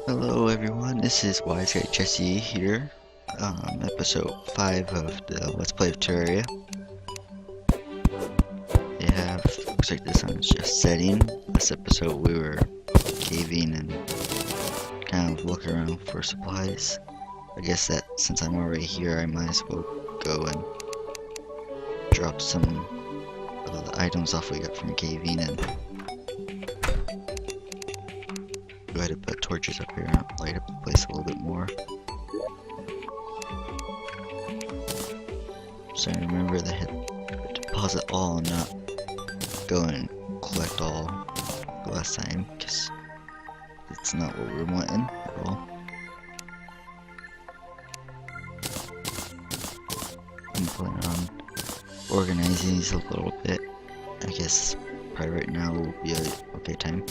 Hello everyone, this is wiseguyjesse here, episode 5 of the Let's Play of Terraria. Yeah, looks like the sun is just setting. Last episode we were caving and kind of looking around for supplies. I guess that since I'm already here, I might as well go and drop some of the items off we got from caving and go ahead and put torches up here and light up the place a little bit more. So remember to hit deposit all and not go and collect all the last time, because it's not what we're wanting at all. I'm planning on organizing these a little bit. I guess probably right now will be a okay time.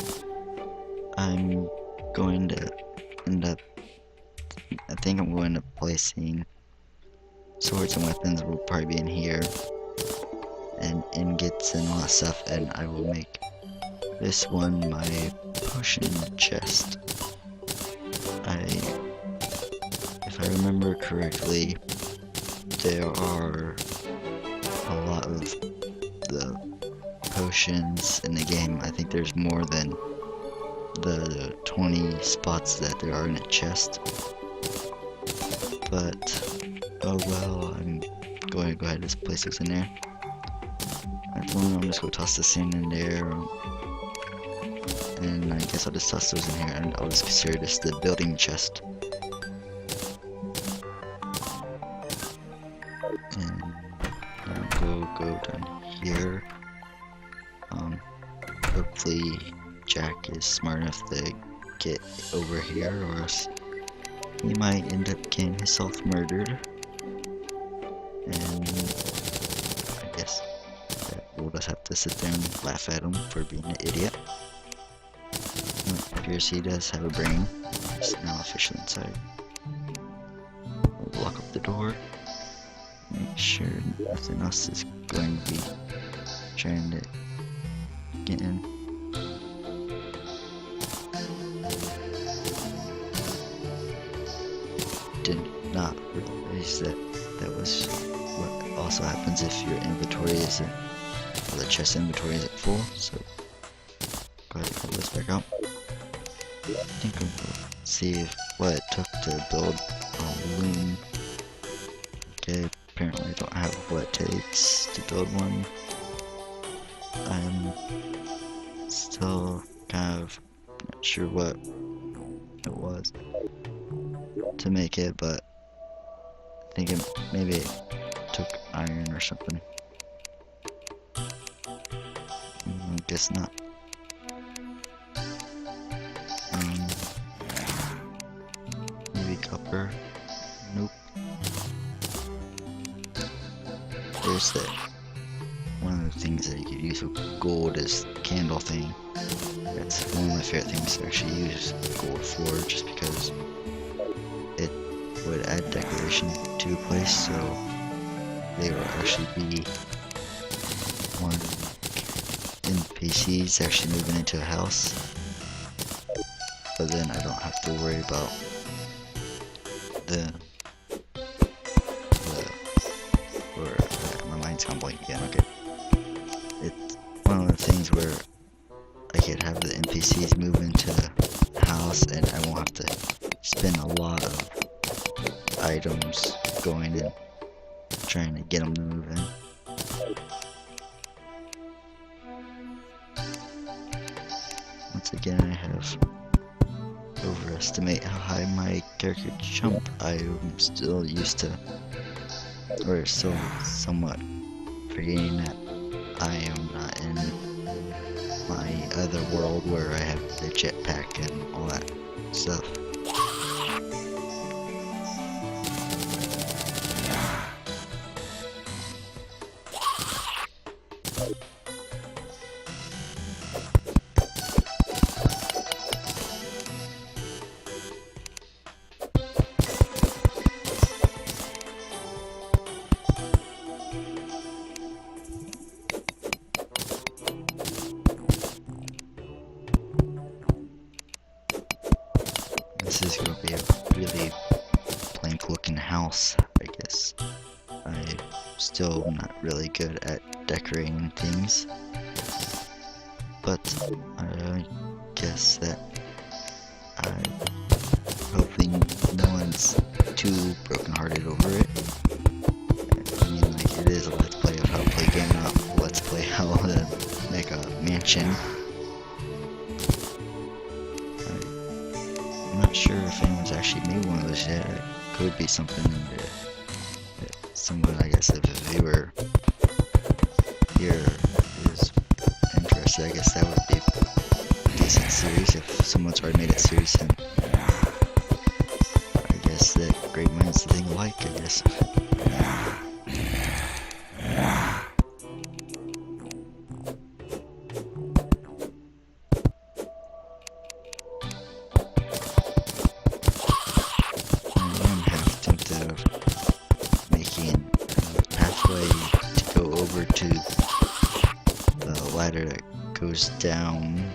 I'm going to end up, I think I'm going to placing swords and weapons will probably be in here, and ingots and all that stuff, and I will make this one my potion chest. If I remember correctly, there are a lot of the potions in the game. I think there's more than the 20 spots that there are in a chest. But, oh well, I'm going to go ahead and just place those in there. I'm just going to toss this in there. And I guess I'll just toss those in here and I'll just consider this the building chest. And I'll go down here. Hopefully Jack is smart enough to get over here, or else he might end up getting himself murdered. And I guess that we'll just have to sit there and laugh at him for being an idiot. It appears he does have a brain. He's now officially inside. We'll lock up the door. Make sure nothing else is going to be trying to get in. Did not realize that was what also happens if your inventory isn't, or the chest inventory isn't full, so go ahead and pull this back out. I think we'll see what it took to build a loom. Okay, apparently I don't have what it takes to build one. I'm still kind of not sure what it was to make it, but I think maybe it took iron or something. I guess not. Maybe copper. Nope. There's that. One of the things that you could use with gold is the candle thing. That's one of my favorite things to actually use gold for, just because it would add decoration to a place, so they will actually be one of the NPCs actually moving into a house. But then I don't have to worry about my mind's gone blank again. Okay, it's one of the things where I could have the NPCs move into the house and I won't have to spend a lot of items going and trying to get them to move in. Once again, I have overestimate how high my character could jump. I'm still used to, or still somewhat forgetting that I am not in my other world where I have the jetpack and all that stuff. this is gonna be a really blank looking house, I guess. I'm still not really good at decorating things, but I guess that hopefully no one's too brokenhearted over it. I mean, like, it is a let's play of how to play a game, not let's play how to make a mansion. I'm not sure if anyone's actually made one of those yet. It could be something that someone, I guess, if a viewer here is interested, I guess that would be a decent series. If someone's already made a series, then I guess that great minds think alike, I guess. To the ladder that goes down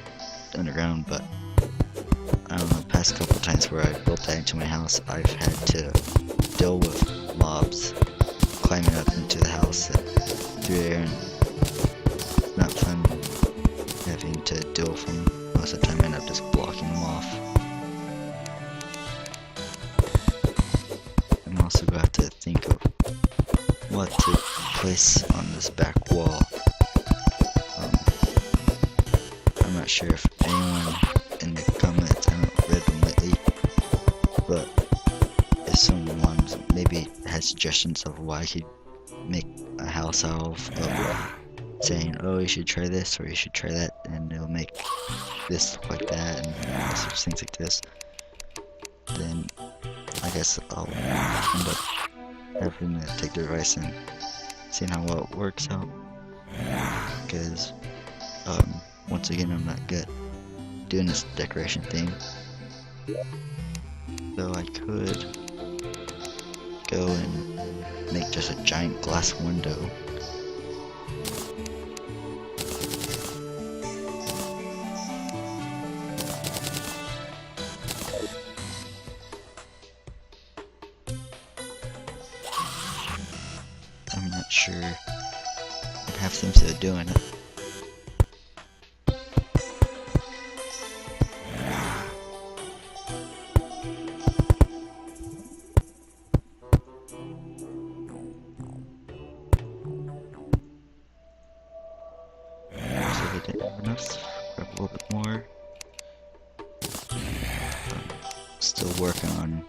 underground, but I don't know, the past couple times where I built that into my house, I've had to deal with mobs climbing up into the house through there, and it's not fun having to deal with them. Most of the time I end up just blocking them off. I'm also going to have to think of what to place on this back wall. I'm not sure if anyone in the comments, I haven't read them lately, but if someone maybe has suggestions of what I could make a house out of saying, oh, you should try this or you should try that, and it'll make this look like that and all sorts of things like this, then I guess I'll end up having to take the advice and seeing how well it works out, because once again, I'm not good doing this decoration thing, though I could go and make just a giant glass window. I'm not sure I'd have things that are doing it. Looks like I didn't have enough. Grab a little bit more. Still working on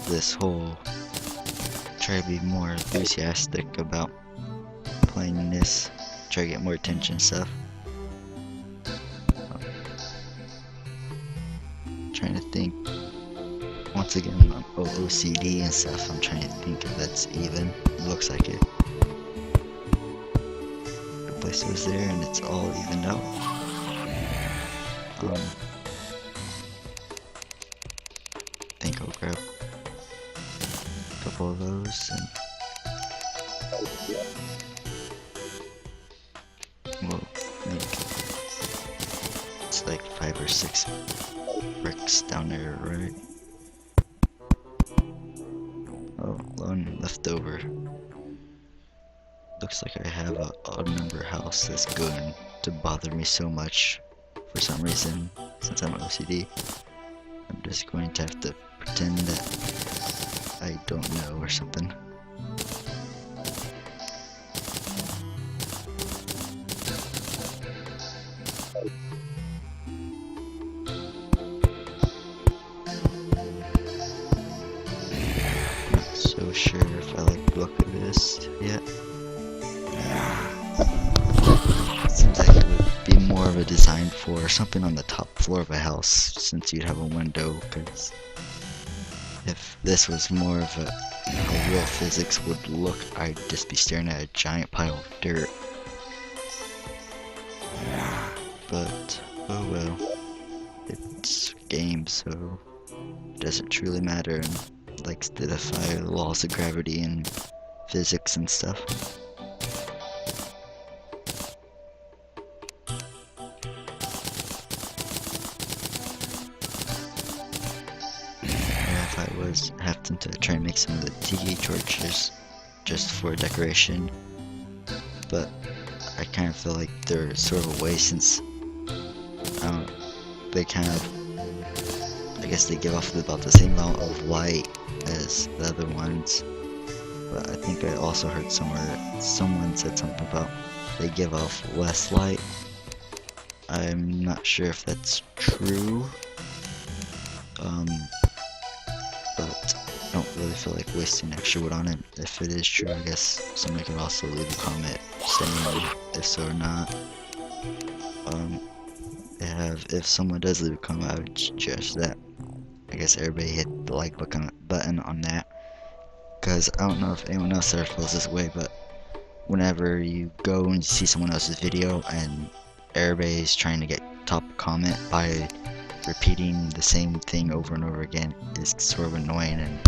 this whole, try to be more enthusiastic about playing this, try to get more attention and stuff. Trying to think, once again, I'm OCD and stuff, I'm trying to think if that's even. It looks like it. The place was there and it's all evened out. I think I'll grab a couple of those and we'll make, it's like 5 or 6 bricks down there, right? Oh, one left over. Looks like I have a odd number house that's going to bother me so much for some reason, since I'm OCD. I'm just going to have to pretend that I don't know or something. Not so sure if I like the look of this yet. Seems like it would be more of a design for something on the top floor of a house, since you'd have a window, because if this was more of a how real physics would look, I'd just be staring at a giant pile of dirt. But, oh well, it's a game, so it doesn't truly matter, and likes to defy the laws of gravity and physics and stuff. if I was having to try and make some of the tiki torches just for decoration, but I kind of feel like they're sort of a waste since they kind of, I guess they give off about the same amount of light as the other ones. But I think I also heard somewhere someone said something about they give off less light. I'm not sure if that's true, but I don't really feel like wasting extra wood on it. If it is true, I guess somebody could also leave a comment saying if so or not. If someone does leave a comment, I would suggest that I guess everybody hit the like button on that, because I don't know if anyone else ever feels this way, but whenever you go and see someone else's video and everybody's trying to get top comment by repeating the same thing over and over again, is sort of annoying, and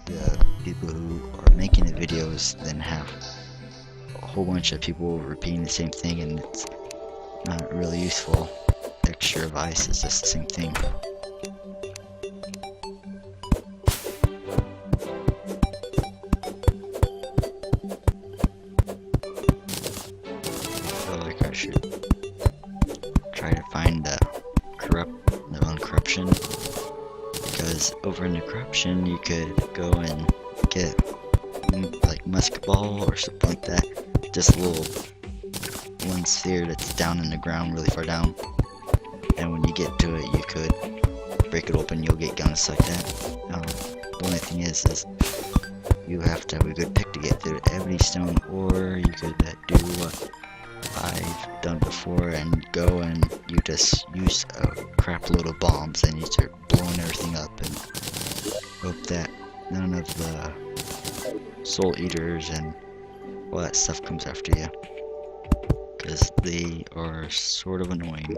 the people who are making the videos then have a whole bunch of people repeating the same thing, and it's not really useful. Extra advice is just the same thing. I feel like I should try to find the corruption, because over in the corruption you could go and get like musket ball or something like that, just a little one sphere that's down in the ground really far down, and when you get to it you could break it open, you'll get guns like that. The only thing is you have to have a good pick to get through every stone, or you could do what I've done before and go and you just use a crap load of bombs and you start blowing everything up and hope that none of the soul eaters and all that stuff comes after you, because they are sort of annoying.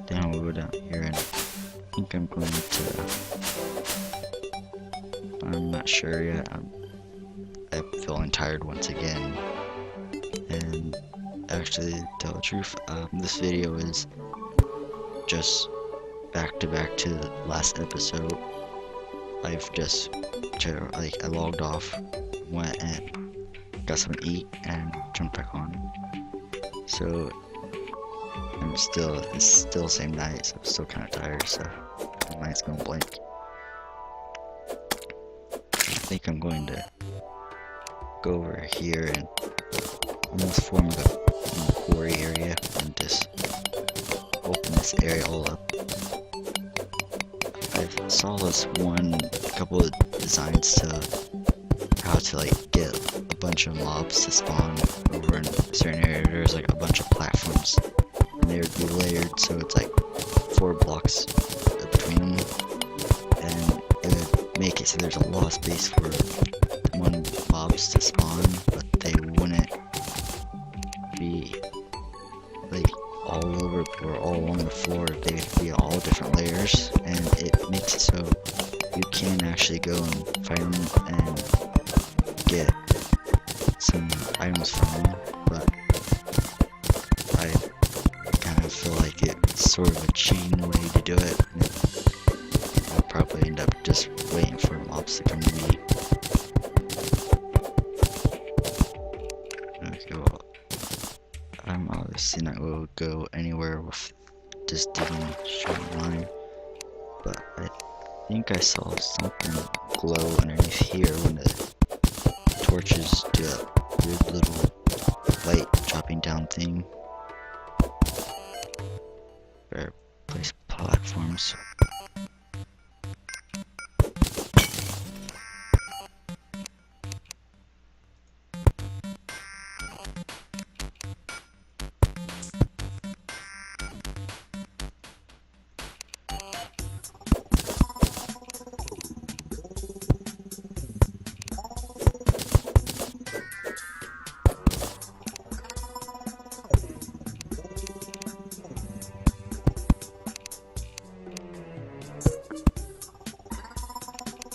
Then we'll go down here, and I think I'm going to, I'm not sure yet, I'm feeling tired once again, and actually to tell the truth, this video is just back to the last episode. I've just, I logged off, went and got something to eat, and jumped back on. So it's still the same night, so I'm still kind of tired, so my mind's going blank. I think I'm going to go over here and almost form a quarry area and just open this area all up. I saw this couple of designs to how to like get a bunch of mobs to spawn over in a certain area. There's like a bunch of platforms, and they would be layered, so it's like 4 blocks between them, and it would make it so there's a lot of space for one mobs to spawn, but they wouldn't be like all over or all along the floor. They would be all different layers, and it makes it so you can actually go and fight them and get some items from them, but I kind of feel like it's sort of a cheating way to do it. I'll probably end up just waiting for mobs to come to me. Okay, well, I'm obviously not going to go anywhere with just digging a straight line, but I think I saw something glow underneath here when the torches do a weird little light dropping down thing. Or place platforms.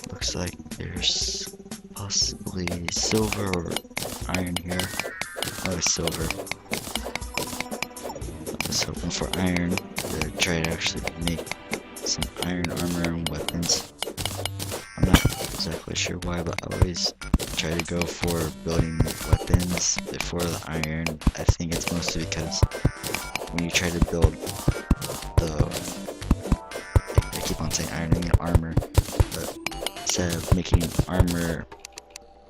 Looks like there's possibly silver or iron here. Oh, it's silver. I was hoping for iron to try to actually make some iron armor and weapons. I'm not exactly sure why, but I always try to go for building weapons before the iron. I think it's mostly because when you try to build I keep on saying iron, I mean armor, but instead of making armor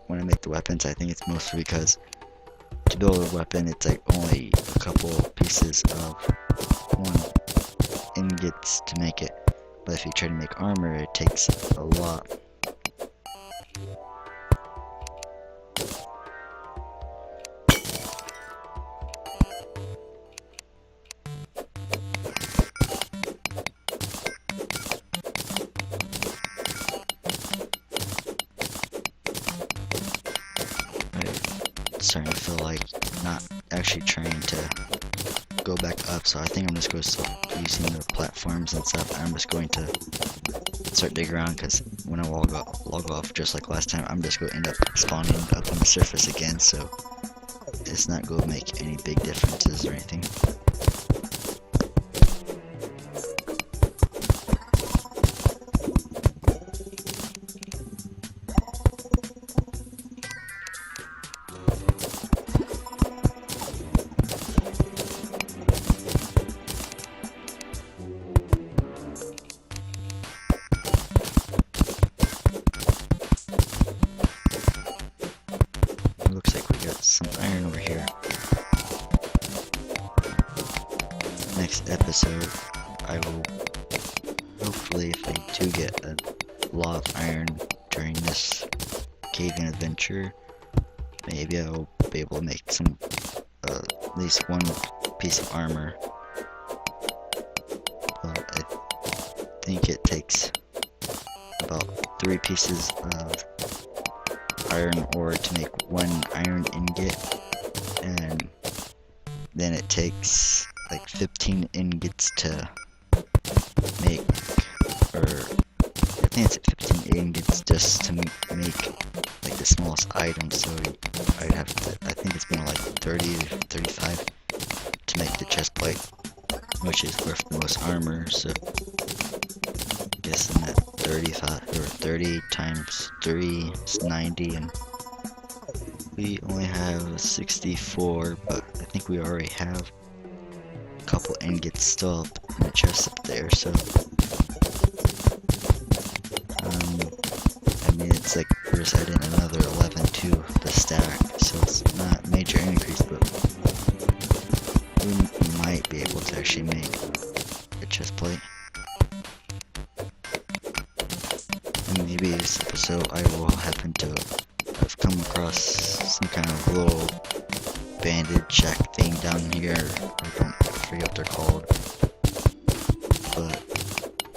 when I make the weapons, I think it's mostly because to build a weapon, it's like only a couple pieces of one ingots to make it. But if you try to make armor, it takes a lot. I'm starting to feel like not actually trying to go back up, so I think I'm just going to start using the platforms and stuff. I'm just going to start digging around, because when I log off just like last time, I'm just going to end up spawning up on the surface again, so it's not going to make any big differences or anything. Looks like we got some iron over here. Next episode, I will hopefully, if I do get a lot of iron during this caving adventure, maybe I'll be able to make some at least one piece of armor. But I think it takes about 3 pieces of iron ore to make 1 iron ingot, and then it takes like 15 ingots to make, or I think it's 15 ingots just to make like the smallest item, so I'd have to, I think it's more like 30 or 35 to make the chest plate, which is worth the most armor, so I'm guessing that 35 or 30 times 3 is 90, and we only have 64, but I think we already have a couple ingots still up in the chest up there, so I mean, it's like we're just adding another 11 to the stack, so it's not a major increase, but we might be able to actually make a chest plate. And maybe this episode I will happen to have come across some kind of little bandage shack thing down here. I forget what they're called, but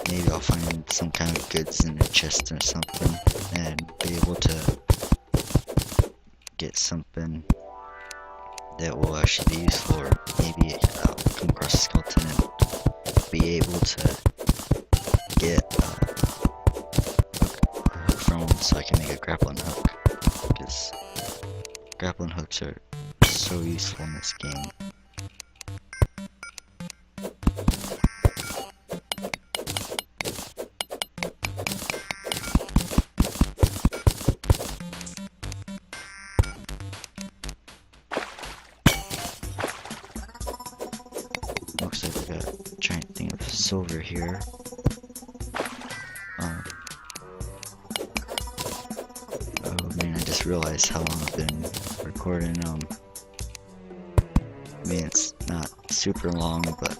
maybe I'll find some kind of goods in a chest or something and be able to get something that will actually be useful, or maybe I'll come across a skeleton and be able to get a hook from him so I can make a grappling hook, because grappling hooks are so useful in this game. Looks like we got a giant thing of silver here. Oh man, I just realized how long I've been recording. I mean, it's not super long, but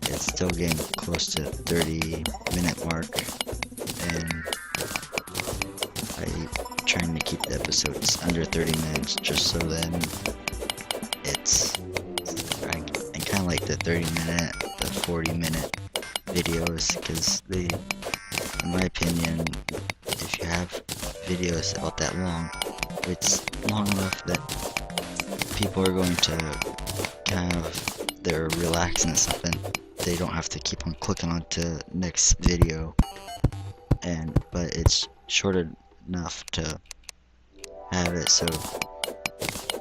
it's still getting close to 30-minute mark, and I'm trying to keep the episodes under 30 minutes, just so then it's, I kind of like the 30-minute, the 40-minute videos, because they, in my opinion, if you have videos about that long, it's long enough that people are going to kind of, they're relaxing or something, they don't have to keep on clicking on to next video, but it's short enough to have it so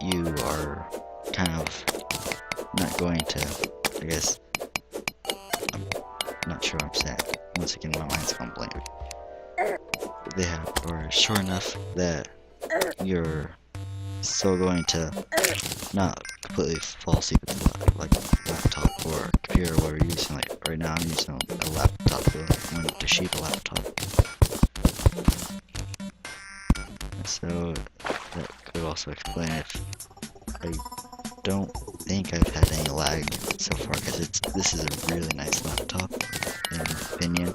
you are kind of not going to, I guess, I'm not sure what I'm saying. Once again, my mind's gone blank. They are short enough that you're still going to not completely fall asleep at the like laptop or computer or whatever you're using. Like right now I'm using a laptop, a Toshiba laptop. So that could also explain if I don't think I've had any lag so far, because this is a really nice laptop in my opinion.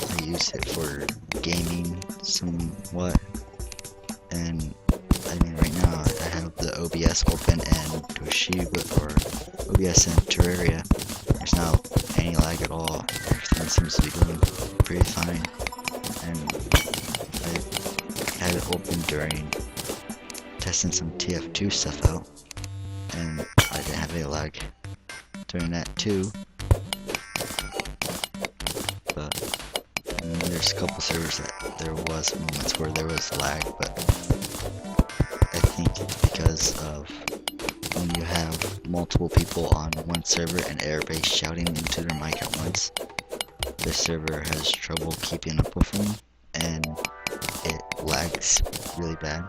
I use it for gaming somewhat, and I mean right now I have the OBS open and Toshiba or OBS and Terraria. There's not any lag at all. Everything seems to be going pretty fine, and I had it open during testing some TF2 stuff out, and I didn't have any lag during that too. But there's a couple servers that there was moments where there was lag, but I think it's because of when you have multiple people on one server and everybody shouting into their mic at once, the server has trouble keeping up with them, and it lags really bad.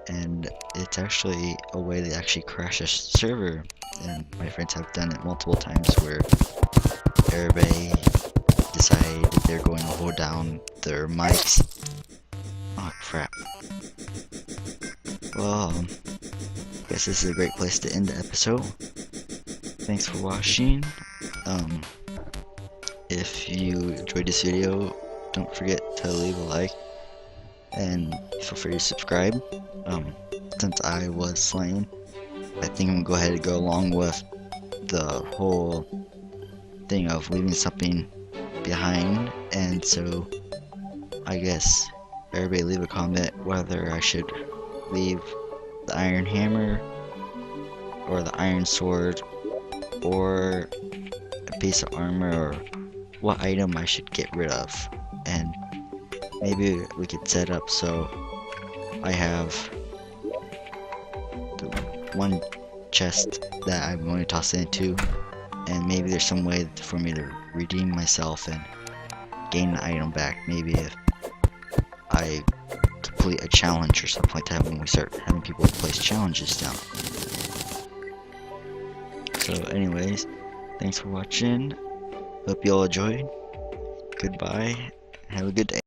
And it's actually a way to actually crash a server, and my friends have done it multiple times where everybody decide they're going to hold down their mics. Oh crap. Well, I guess this is a great place to end the episode. Thanks for watching. If you enjoyed this video, don't forget to leave a like and feel free to subscribe. Since I was slain, I think I'm gonna go ahead and go along with the whole thing of leaving something behind, and so I guess everybody leave a comment whether I should leave the iron hammer or the iron sword or a piece of armor, or what item I should get rid of, and maybe we could set up so I have the one chest that I'm going to toss it into, and maybe there's some way for me to redeem myself and gain the item back. Maybe if I complete a challenge or something like that, when we start having people place challenges down. So anyways, thanks for watching. Hope you all enjoyed. Goodbye. Have a good day.